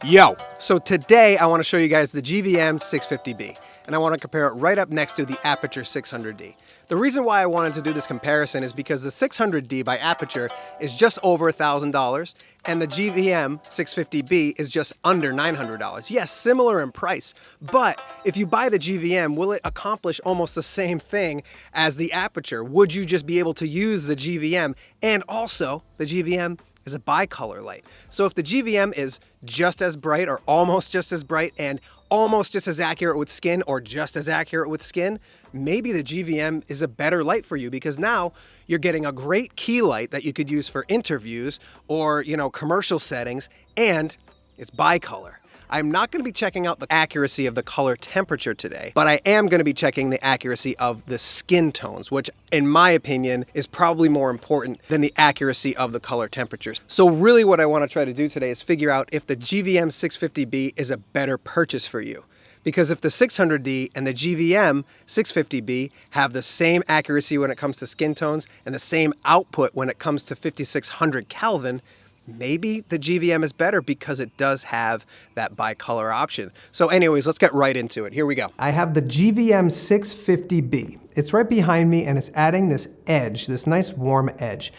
Yo, so today I want to show you guys the GVM 650B, and I want to compare it right up next to the Aputure 600D. The reason why I wanted to do this comparison is because the 600D by Aputure is just over $1,000, and the GVM 650B is just under $900. Yes, similar in price, but if you buy the GVM, will it accomplish almost the same thing as the Aputure? Would you just be able to use the GVM? And also, the GVM is a bicolor light. So if the GVM is just as bright or almost just as bright and almost just as accurate with skin or just as accurate with skin, maybe the GVM is a better light for you because now you're getting a great key light that you could use for interviews or, commercial settings, and it's bicolor. I'm not going to be checking out the accuracy of the color temperature today, but I am going to be checking the accuracy of the skin tones, which in my opinion is probably more important than the accuracy of the color temperatures. So really what I want to try to do today is figure out if the GVM 650B is a better purchase for you. Because if the 600D and the GVM 650B have the same accuracy when it comes to skin tones and the same output when it comes to 5600 Kelvin, maybe the GVM is better because it does have that bicolor option. So anyways, let's get right into it. Here we go. I have the GVM 650B. It's right behind me and it's adding this edge, this nice warm edge.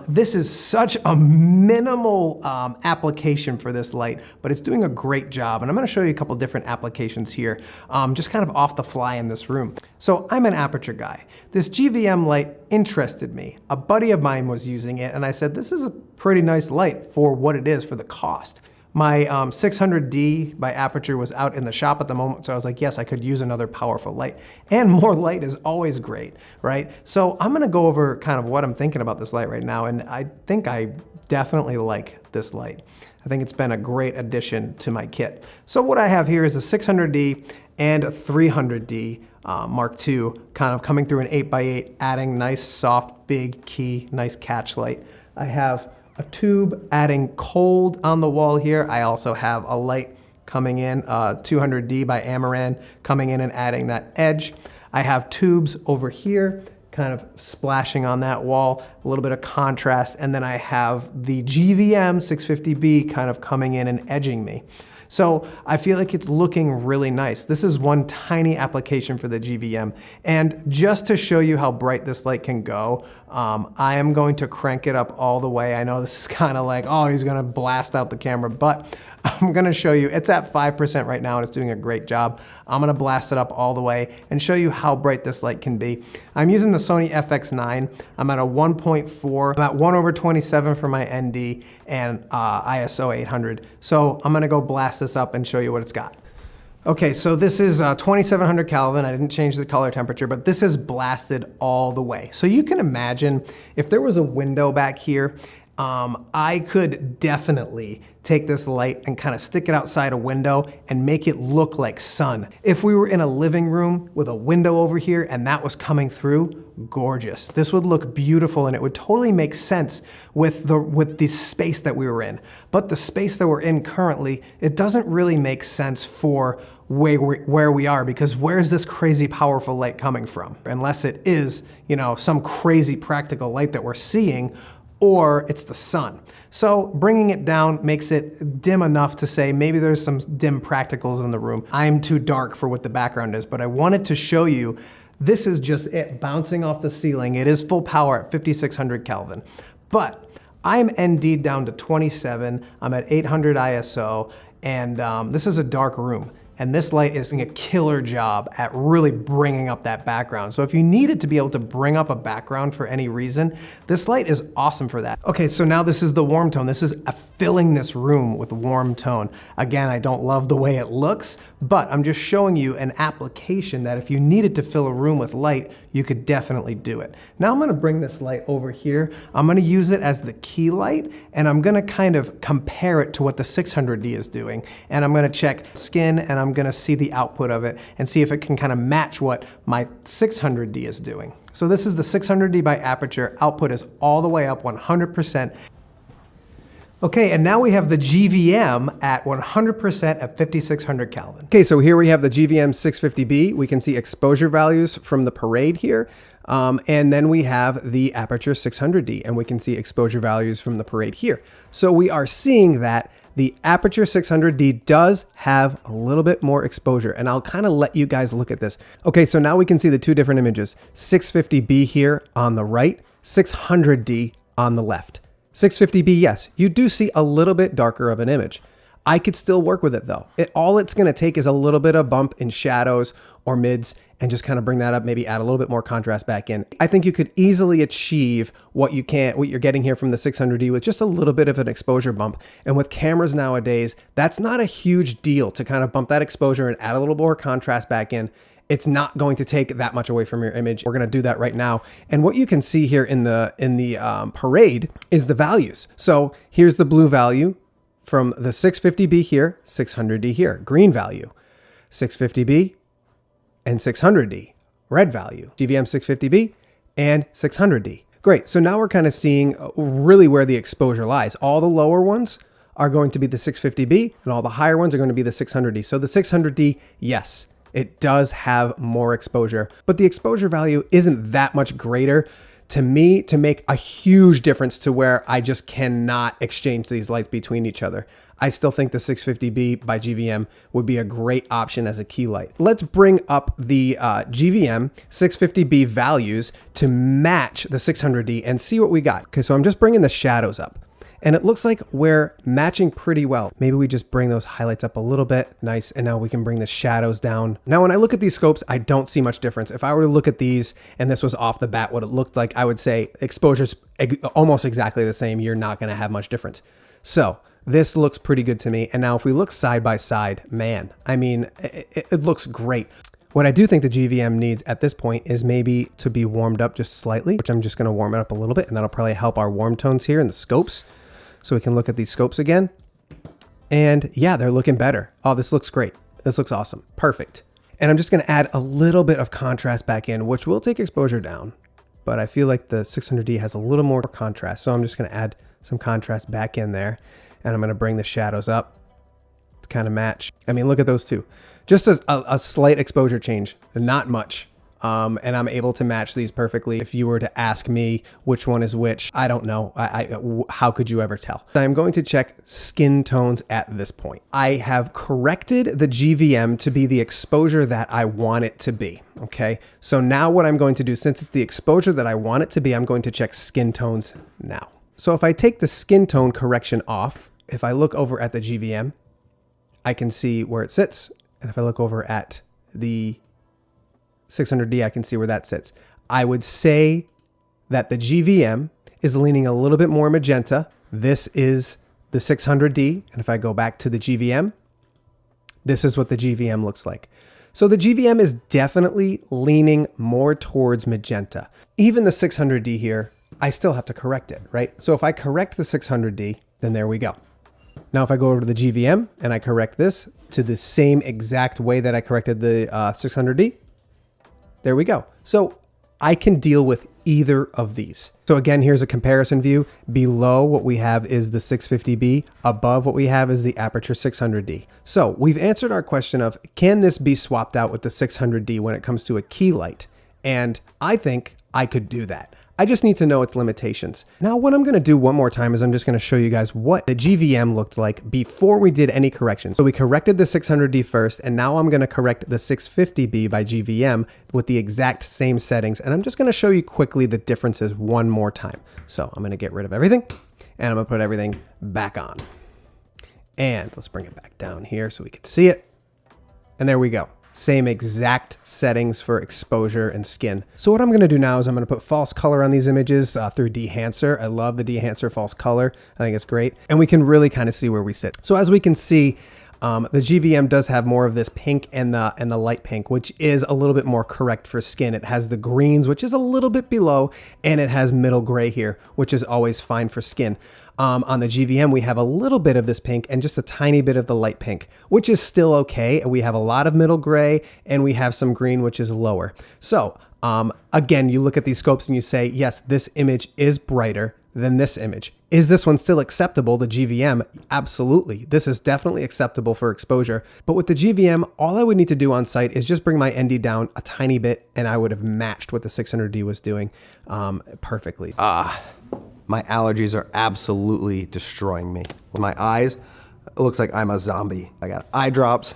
This is such a minimal application for this light, but it's doing a great job. And I'm gonna show you a couple different applications here, just kind of off the fly in this room. So I'm an Aputure guy. This GVM light interested me. A buddy of mine was using it and I said, this is a pretty nice light for what it is for the cost. My 600D by Aputure was out in the shop at the moment, so I was like, yes, I could use another powerful light. And more light is always great, right? So I'm gonna go over kind of what I'm thinking about this light right now, and I think I definitely like this light. I think it's been a great addition to my kit. So what I have here is a 600D and a 300D Mark II, kind of coming through an 8x8, adding nice, soft, big key, nice catch light. I have a tube adding cold on the wall here. I also have a light coming in, 200D by Amaran, coming in and adding that edge. I have tubes over here, kind of splashing on that wall, a little bit of contrast, and then I have the GVM 650B kind of coming in and edging me. So I feel like it's looking really nice. This is one tiny application for the GVM. And just to show you how bright this light can go, I am going to crank it up all the way. I know this is kind of like, oh, he's gonna blast out the camera, but I'm gonna show you, it's at 5% right now and it's doing a great job. I'm gonna blast it up all the way and show you how bright this light can be. I'm using the Sony FX9. I'm at a 1.4, I'm at 1/27 for my ND and ISO 800. So I'm gonna go blast this up and show you what it's got. Okay, so this is 2700 Kelvin. I didn't change the color temperature, but this is blasted all the way. So you can imagine if there was a window back here, I could definitely take this light and kind of stick it outside a window and make it look like sun. If we were in a living room with a window over here and that was coming through, gorgeous. This would look beautiful and it would totally make sense with the space that we were in. But the space that we're in currently, it doesn't really make sense for where we are, because where's this crazy powerful light coming from? Unless it is, some crazy practical light that we're seeing, or it's the sun. So bringing it down makes it dim enough to say maybe there's some dim practicals in the room. I'm too dark for what the background is, but I wanted to show you this is just it bouncing off the ceiling. It is full power at 5600 Kelvin. But I'm ND'd down to 27, I'm at 800 ISO, and this is a dark room. And this light is doing a killer job at really bringing up that background. So if you needed to be able to bring up a background for any reason, this light is awesome for that. Okay, so now this is the warm tone. This is filling this room with warm tone. Again, I don't love the way it looks, but I'm just showing you an application that if you needed to fill a room with light, you could definitely do it. Now I'm gonna bring this light over here. I'm gonna use it as the key light, and I'm gonna kind of compare it to what the 600D is doing. And I'm gonna check skin, and I'm gonna see the output of it and see if it can kind of match what my 600D is doing. So this is the 600D by Aputure. Output is all the way up 100%. Okay, and now we have the GVM at 100% at 5600 Kelvin. Okay, so here we have the GVM 650B. We can see exposure values from the parade here. And then we have the Aputure 600D, and we can see exposure values from the parade here. So we are seeing that the Aputure 600D does have a little bit more exposure, and I'll kind of let you guys look at this. Okay, so now we can see the two different images, 650B here on the right, 600D on the left. 650B, yes, you do see a little bit darker of an image. I could still work with it though. All it's gonna take is a little bit of bump in shadows or mids and just kind of bring that up, maybe add a little bit more contrast back in. I think you could easily achieve what you're getting here from the 600D with just a little bit of an exposure bump. And with cameras nowadays, that's not a huge deal to kind of bump that exposure and add a little more contrast back in. It's not going to take that much away from your image. We're gonna do that right now. And what you can see here in the parade is the values. So here's the blue value from the 650B here, 600D here, green value, 650B and 600D, red value, GVM 650B and 600D. Great, so now we're kind of seeing really where the exposure lies. All the lower ones are going to be the 650B and all the higher ones are going to be the 600D. So the 600D, yes, it does have more exposure, but the exposure value isn't that much greater to me to make a huge difference to where I just cannot exchange these lights between each other. I still think the 650B by GVM would be a great option as a key light. Let's bring up the GVM 650B values to match the 600D and see what we got. Okay, so I'm just bringing the shadows up. And it looks like we're matching pretty well. Maybe we just bring those highlights up a little bit. Nice. And now we can bring the shadows down. Now, when I look at these scopes, I don't see much difference. If I were to look at these and this was off the bat what it looked like, I would say exposure's almost exactly the same. You're not going to have much difference. So this looks pretty good to me. And now if we look side by side, man, I mean, it looks great. What I do think the GVM needs at this point is maybe to be warmed up just slightly, which I'm just going to warm it up a little bit, and that'll probably help our warm tones here in the scopes. So we can look at these scopes again. And yeah, they're looking better. Oh, this looks great. This looks awesome. Perfect. And I'm just going to add a little bit of contrast back in, which will take exposure down. But I feel like the 600D has a little more contrast. So I'm just going to add some contrast back in there. And I'm going to bring the shadows up to kind of match. I mean, look at those two. Just a slight exposure change, not much. And I'm able to match these perfectly. If you were to ask me which one is which, I don't know. How could you ever tell? I'm going to check skin tones at this point. I have corrected the GVM to be the exposure that I want it to be. Okay. So now what I'm going to do, since it's the exposure that I want it to be, I'm going to check skin tones now. So if I take the skin tone correction off, if I look over at the GVM, I can see where it sits. And if I look over at the 600D, I can see where that sits. I would say that the GVM is leaning a little bit more magenta. This is the 600D. And if I go back to the GVM, this is what the GVM looks like. So the GVM is definitely leaning more towards magenta. Even the 600D here, I still have to correct it, right? So if I correct the 600D, then there we go. Now, if I go over to the GVM and I correct this to the same exact way that I corrected the 600D, there we go. So I can deal with either of these. So again, here's a comparison view. Below what we have is the 650B. Above what we have is the Aputure 600D. So we've answered our question of, can this be swapped out with the 600D when it comes to a key light? And I think I could do that. I just need to know its limitations. Now, what I'm gonna do one more time is I'm just gonna show you guys what the GVM looked like before we did any corrections. So we corrected the 600D first, and now I'm gonna correct the 650B by GVM with the exact same settings. And I'm just gonna show you quickly the differences one more time. So I'm gonna get rid of everything, and I'm gonna put everything back on. And let's bring it back down here so we can see it. And there we go. Same exact settings for exposure and skin. So what I'm going to do now is I'm going to put false color on these images through Dehancer. I love the Dehancer false color. I think it's great. And we can really kind of see where we sit. So as we can see, the GVM does have more of this pink and the light pink, which is a little bit more correct for skin. It has the greens, which is a little bit below, and it has middle gray here, which is always fine for skin. On the GVM, we have a little bit of this pink and just a tiny bit of the light pink, which is still okay. We have a lot of middle gray and we have some green, which is lower. So again, you look at these scopes and you say, yes, this image is brighter than this image. Is this one still acceptable, the GVM? Absolutely. This is definitely acceptable for exposure. But with the GVM, all I would need to do on site is just bring my ND down a tiny bit and I would have matched what the 600D was doing perfectly. My allergies are absolutely destroying me. My eyes It looks like I'm a zombie. I got eye drops,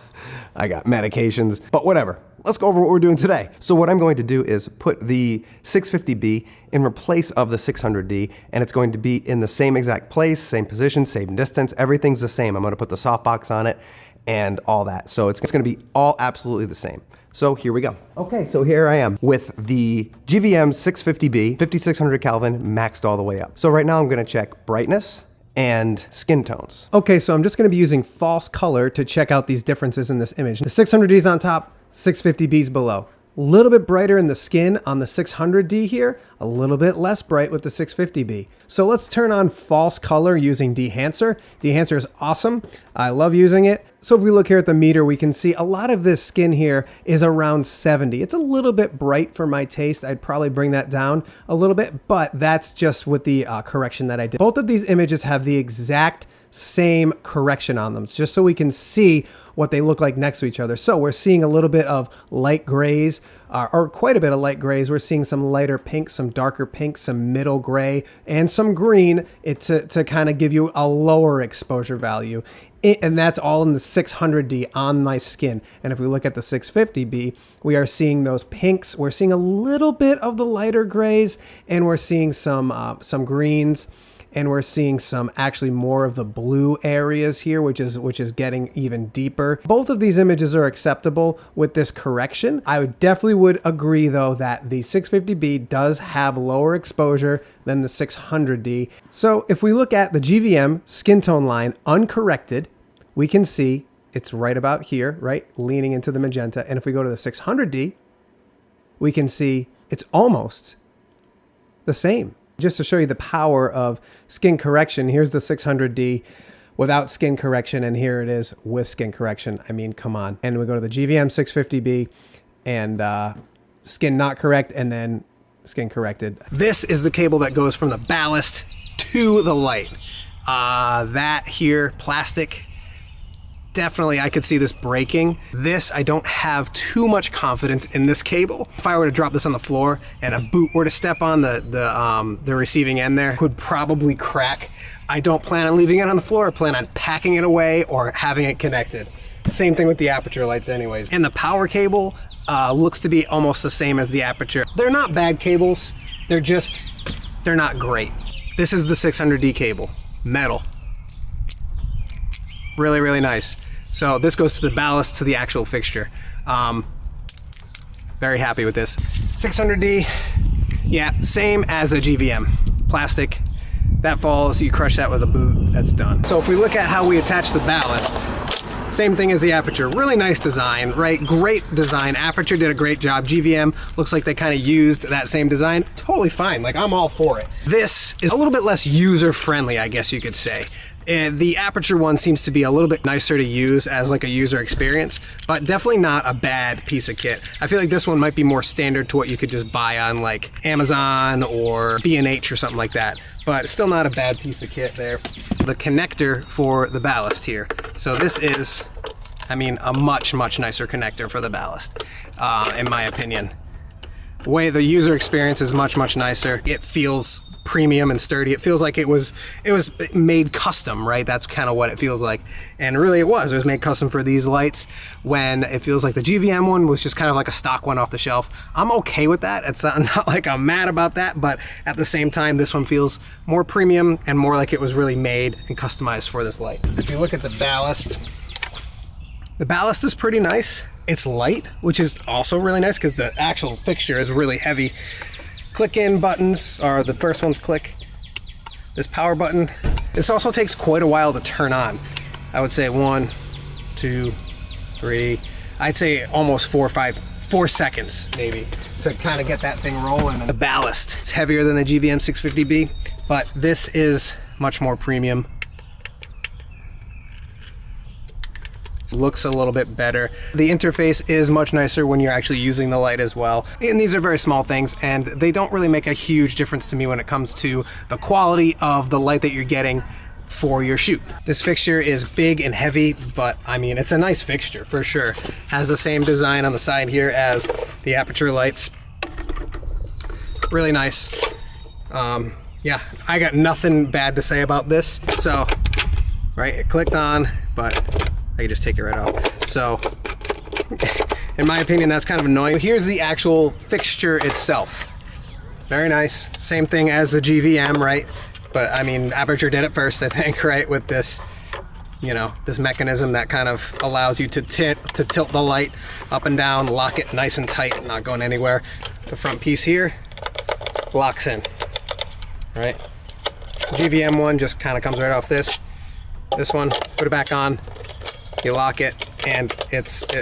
I got medications, but whatever. Let's go over what we're doing today. So what I'm going to do is put the 650B in place of the 600D, and it's going to be in the same exact place, same position, same distance, everything's the same. I'm gonna put the softbox on it and all that. So it's gonna be all absolutely the same. So here we go. Okay, so here I am with the GVM 650B, 5600 Kelvin, maxed all the way up. So right now I'm gonna check brightness and skin tones. Okay, so I'm just gonna be using false color to check out these differences in this image. The 600D is on top, 650B is below. A little bit brighter in the skin on the 600D here, a little bit less bright with the 650B. So let's turn on false color using Dehancer. Dehancer is awesome. I love using it. So if we look here at the meter, we can see a lot of this skin here is around 70. It's a little bit bright for my taste. I'd probably bring that down a little bit, but that's just with the correction that I did. Both of these images have the exact same correction on them, just so we can see what they look like next to each other. So we're seeing a little bit of light grays, or quite a bit of light grays. We're seeing some lighter pink, some darker pink, some middle gray, and some green to kind of give you a lower exposure value. And that's all in the 600D on my skin. And if we look at the 650B, we are seeing those pinks. We're seeing a little bit of the lighter grays, and we're seeing some greens, and we're seeing some actually more of the blue areas here, which is getting even deeper. Both of these images are acceptable with this correction. I definitely would agree though that the 650B does have lower exposure than the 600D. So if we look at the GVM skin tone line uncorrected, we can see it's right about here, right? Leaning into the magenta. And if we go to the 600D, we can see it's almost the same. Just to show you the power of skin correction, here's the 600D without skin correction, and here it is with skin correction. I mean, come on. And we go to the GVM 650B and skin not correct, and then skin corrected. This is the cable that goes from the ballast to the light. That here, plastic, definitely I could see this breaking. This, I don't have too much confidence in this cable. If I were to drop this on the floor and a boot were to step on the receiving end there, it would probably crack. I don't plan on leaving it on the floor. I plan on packing it away or having it connected. Same thing with the Aputure lights anyways. And the power cable looks to be almost the same as the Aputure. They're not bad cables. They're not great. This is the 600D cable, metal. Really, really nice. So this goes to the ballast to the actual fixture. Very happy with this. 600D, yeah, same as a GVM. Plastic, that falls, you crush that with a boot, that's done. So if we look at how we attach the ballast, same thing as the Aputure. Really nice design, right? Great design. Aputure did a great job. GVM looks like they kind of used that same design. Totally fine, like I'm all for it. This is a little bit less user-friendly, I guess you could say. And the Aputure one seems to be a little bit nicer to use as like a user experience, but definitely not a bad piece of kit. I feel like this one might be more standard to what you could just buy on like Amazon or B&H or something like that, but still not a bad piece of kit there. The connector for the ballast here. So this is, I mean, a much, much nicer connector for the ballast, in my opinion. The way the user experience is much, much nicer. It feels premium and sturdy. It feels like it was made custom, right? That's kind of what it feels like. And really it was made custom for these lights, when it feels like the GVM one was just kind of like a stock one off the shelf. I'm okay with that. It's not like I'm mad about that, but at the same time, this one feels more premium and more like it was really made and customized for this light. If you look at the ballast is pretty nice. It's light, which is also really nice because the actual fixture is really heavy. Click-in buttons are the first ones click. This power button. This also takes quite a while to turn on. I would say 1, 2, 3. I'd say almost 4 seconds maybe to kind of get that thing rolling. The ballast, it's heavier than the GVM 650B, but this is much more premium. Looks a little bit better. The interface is much nicer when you're actually using the light as well. And these are very small things, and they don't really make a huge difference to me when it comes to the quality of the light that you're getting for your shoot. This fixture is big and heavy, but I mean, it's a nice fixture for sure. Has the same design on the side here as the Aputure lights. Really nice. Yeah, I got nothing bad to say about this. So right? It clicked on, but I can just take it right off. So in my opinion, that's kind of annoying. Here's the actual fixture itself. Very nice. Same thing as the GVM, right? But I mean, Aputure did it first, I think, right? With this, you know, this mechanism that kind of allows you to tilt the light up and down, lock it nice and tight, not going anywhere. The front piece here locks in, right? GVM one just kind of comes right off this. This one, put it back on, you lock it, and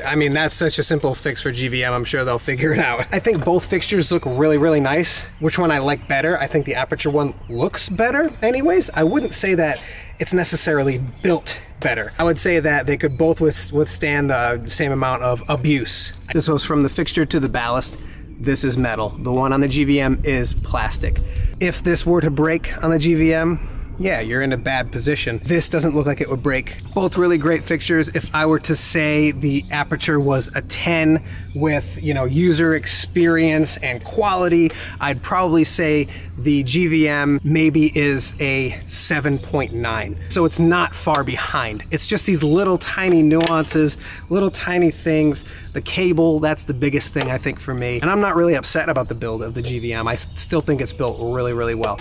I mean, that's such a simple fix for GVM. I'm sure they'll figure it out. I think both fixtures look really, really nice. Which one I like better? I think the Aputure one looks better anyways. I wouldn't say that it's necessarily built better. I would say that they could both withstand the same amount of abuse. This was from the fixture to the ballast. This is metal. The one on the GVM is plastic. If this were to break on the GVM, yeah, you're in a bad position. This doesn't look like it would break. Both really great fixtures. If I were to say the Aputure was a 10 with, you know, user experience and quality, I'd probably say the GVM maybe is a 7.9. So it's not far behind. It's just these little tiny nuances, little tiny things. The cable, that's the biggest thing I think for me. And I'm not really upset about the build of the GVM. I still think it's built really, really well.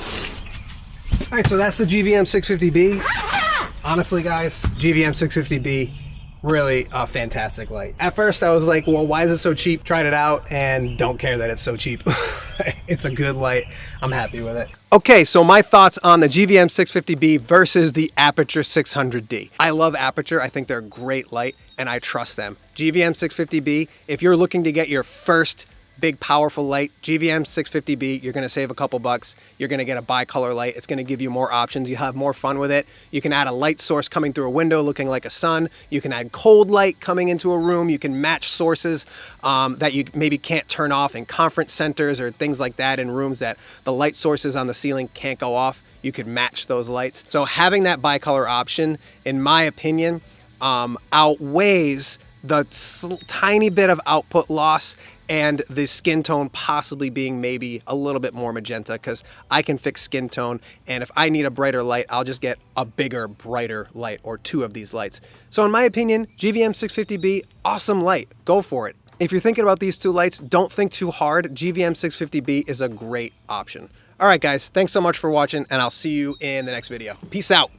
All right, so that's the GVM 650B. Honestly, guys, GVM 650B, really a fantastic light. At first, I was like, well, why is it so cheap? Tried it out and don't care that it's so cheap. It's a good light. I'm happy with it. Okay, so my thoughts on the GVM 650B versus the Aputure 600D. I love Aputure. I think they're a great light, and I trust them. GVM 650B, if you're looking to get your first big powerful light, GVM 650B, you're going to save a couple bucks. You're going to get a bicolor light. It's going to give you more options. You have more fun with it. You can add a light source coming through a window looking like a sun. You can add cold light coming into a room. You can match sources that you maybe can't turn off in conference centers or things like that, in rooms that the light sources on the ceiling can't go off. You could match those lights. So having that bicolor option, in my opinion, outweighs the tiny bit of output loss and the skin tone possibly being maybe a little bit more magenta, because I can fix skin tone, and if I need a brighter light, I'll just get a bigger, brighter light or two of these lights. So in my opinion, GVM 650B, awesome light. Go for it. If you're thinking about these two lights, don't think too hard. GVM 650B is a great option. All right, guys, thanks so much for watching, and I'll see you in the next video. Peace out.